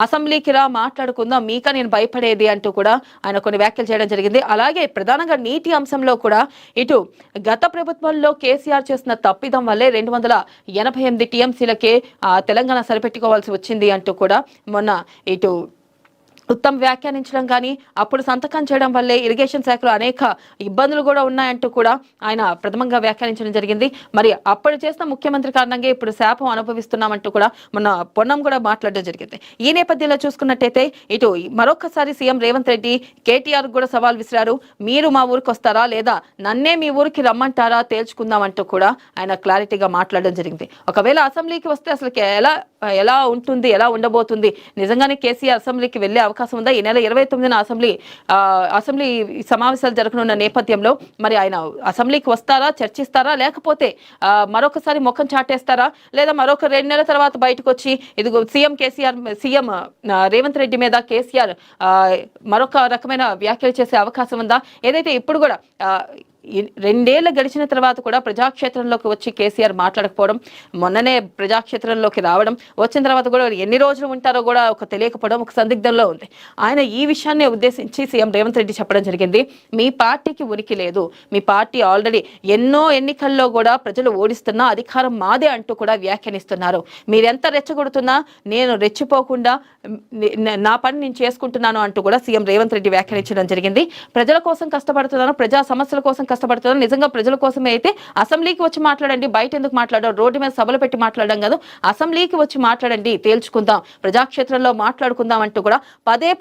అసెంబ్లీకి రా మాట్లాడుకుందాం మీక నేను భయపడేది అంటూ కూడా ఆయన కొన్ని వ్యాఖ్యలు చేయడం జరిగింది. అలాగే ప్రధానంగా నీటి అంశంలో కూడా ఇటు గత ప్రభుత్వంలో కేసీఆర్ చేసిన తప్పిదం వల్లే 288 టీఎంసీలకే తెలంగాణ సరిపెట్టుకోవాల్సి వచ్చింది అంటూ కూడా మొన్న ఇటు ఉత్తమ్ వ్యాఖ్యానించడం కానీ అప్పుడు సంతకం చేయడం వల్లే ఇరిగేషన్ శాఖలో అనేక ఇబ్బందులు కూడా ఉన్నాయంటూ కూడా ఆయన ప్రథమంగా వ్యాఖ్యానించడం జరిగింది. మరి అప్పుడు చేసిన ముఖ్యమంత్రి కారణంగా ఇప్పుడు శాపం అనుభవిస్తున్నామంటూ కూడా మొన్న పొన్నం కూడా మాట్లాడడం జరిగింది. ఈ నేపథ్యంలో చూసుకున్నట్టయితే ఇటు మరొకసారి సీఎం రేవంత్ రెడ్డి కేటీఆర్ కూడా సవాల్ విసిరారు. మీరు మా ఊరికి వస్తారా లేదా నన్నే మీ ఊరికి రమ్మంటారా తేల్చుకుందామంటూ కూడా ఆయన క్లారిటీగా మాట్లాడడం జరిగింది. ఒకవేళ అసెంబ్లీకి వస్తే అసలు ఎలా ఉంటుంది, ఎలా ఉండబోతుంది, నిజంగానే కేసీఆర్ అసెంబ్లీకి వెళ్లే అవకాశం ఉందా? ఈ నెల 29న అసెంబ్లీ సమావేశాలు జరగనున్న నేపథ్యంలో మరి ఆయన అసెంబ్లీకి వస్తారా, చర్చిస్తారా, లేకపోతే మరొకసారి ముఖం చాటేస్తారా, లేదా మరొక 2 నెలల తర్వాత బయటకు వచ్చి ఇదిగో సీఎం రేవంత్ రెడ్డి మీద కేసీఆర్ మరొక రకమైన వ్యాఖ్యలు చేసే అవకాశం ఉందా? ఏదైతే ఇప్పుడు కూడా 2 ఏళ్లు గడిచిన తర్వాత కూడా ప్రజాక్షేత్రంలోకి వచ్చి కేసీఆర్ మాట్లాడకపోవడం, మొన్ననే ప్రజాక్షేత్రంలోకి రావడం, వచ్చిన తర్వాత కూడా ఎన్ని రోజులు ఉంటారో కూడా తెలియకపోవడం ఒక సందిగ్ధంలో ఉంది. ఆయన ఈ విషయాన్ని ఉద్దేశించి సీఎం రేవంత్ రెడ్డి చెప్పడం జరిగింది. మీ పార్టీకి ఉనికి లేదు, మీ పార్టీ ఆల్రెడీ ఎన్నో ఎన్నికల్లో కూడా ప్రజలు ఓడిస్తున్నా అధికారం మాదే అంటూ కూడా వ్యాఖ్యానిస్తున్నారు. మీరెంత రెచ్చగొడుతున్నా నేను రెచ్చిపోకుండా నా పని నేను చేసుకుంటున్నాను అంటూ కూడా సీఎం రేవంత్ రెడ్డి వ్యాఖ్యానించడం జరిగింది. ప్రజల కోసం కష్టపడుతున్నాను, ప్రజా సమస్యల కోసం కష్టపడుతున్నాను, నిజంగా ప్రజల కోసమే అయితే అసెంబ్లీకి వచ్చి మాట్లాడండి, బయట ఎందుకు మాట్లాడడం, రోడ్డు మీద సభలు పెట్టి మాట్లాడడం కాదు, అసెంబ్లీకి వచ్చి మాట్లాడండి, తేల్చుకుందాం, ప్రజాక్షేత్రంలో మాట్లాడుకుందాం అంటూ కూడా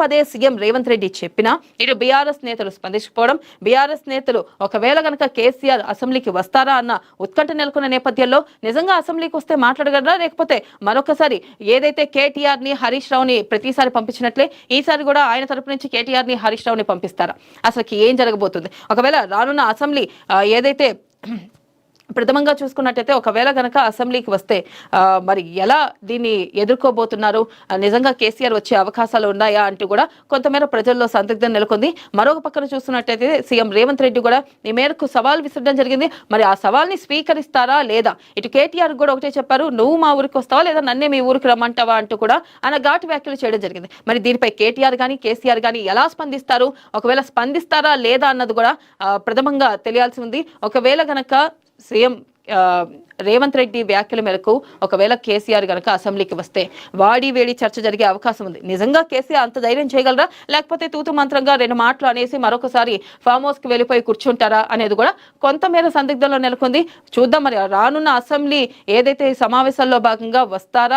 పదే సీఎం రేవంత్ రెడ్డి చెప్పినా ఇటు బీఆర్ఎస్ నేతలు స్పందించకపోవడం, బీఆర్ఎస్ నేతలు ఒకవేళ గనక కేసీఆర్ అసెంబ్లీకి వస్తారా అన్న ఉత్కంఠ నెలకొన్న నేపథ్యంలో నిజంగా అసెంబ్లీకి వస్తే మాట్లాడగలరా, లేకపోతే మరొకసారి ఏదైతే కేటీఆర్ ని హరీష్ రావుని ప్రతిసారి పంపించినట్లే ఈసారి కూడా ఆయన తరపు నుంచి కేటీఆర్ ని హరీష్ రావుని పంపిస్తారా? అసలు ఏం జరగబోతుంది? ఒకవేళ రానున్న అసెంబ్లీ ఏదైతే ప్రథమంగా చూసుకున్నట్టయితే ఒకవేళ గనక అసెంబ్లీకి వస్తే మరి ఎలా దీన్ని ఎదుర్కోబోతున్నారు, నిజంగా కేసీఆర్ వచ్చే అవకాశాలు ఉన్నాయా అంటూ కూడా కొంతమేర ప్రజల్లో సందిగ్ధం నెలకొంది. మరొక పక్కన చూస్తున్నట్టయితే సీఎం రేవంత్ రెడ్డి కూడా ఈ మేరకు సవాల్ విసరడం జరిగింది. మరి ఆ సవాల్ని స్వీకరిస్తారా లేదా? ఇటు కేటీఆర్ కూడా ఒకటే చెప్పారు, నువ్వు మా ఊరికి వస్తావా లేదా నన్నే మీ ఊరికి రమ్మంటావా అంటూ కూడా ఆయన ఘాటు వ్యాఖ్యలు చేయడం జరిగింది. మరి దీనిపై కేటీఆర్ కానీ కేసీఆర్ కానీ ఎలా స్పందిస్తారు, ఒకవేళ స్పందిస్తారా లేదా అన్నది కూడా ప్రథమంగా తెలియాల్సి ఉంది. ఒకవేళ గనక సీఎం రేవంత్ రెడ్డి వ్యాఖ్యల మేరకు ఒకవేళ కేసీఆర్ గనక అసెంబ్లీకి వస్తే వాడి వేడి చర్చ జరిగే అవకాశం ఉంది. నిజంగా కేసీఆర్ అంత ధైర్యం చేయగలరా, లేకపోతే తూతు మంత్రంగా 2 మాటలు అనేసి మరొకసారి ఫామ్ హౌస్ కి వెళ్ళిపోయి కూర్చుంటారా అనేది కూడా కొంతమేర సందిగ్ధంలో నెలకొంది. చూద్దాం మరి రానున్న అసెంబ్లీ ఏదైతే సమావేశాల్లో భాగంగా వస్తారా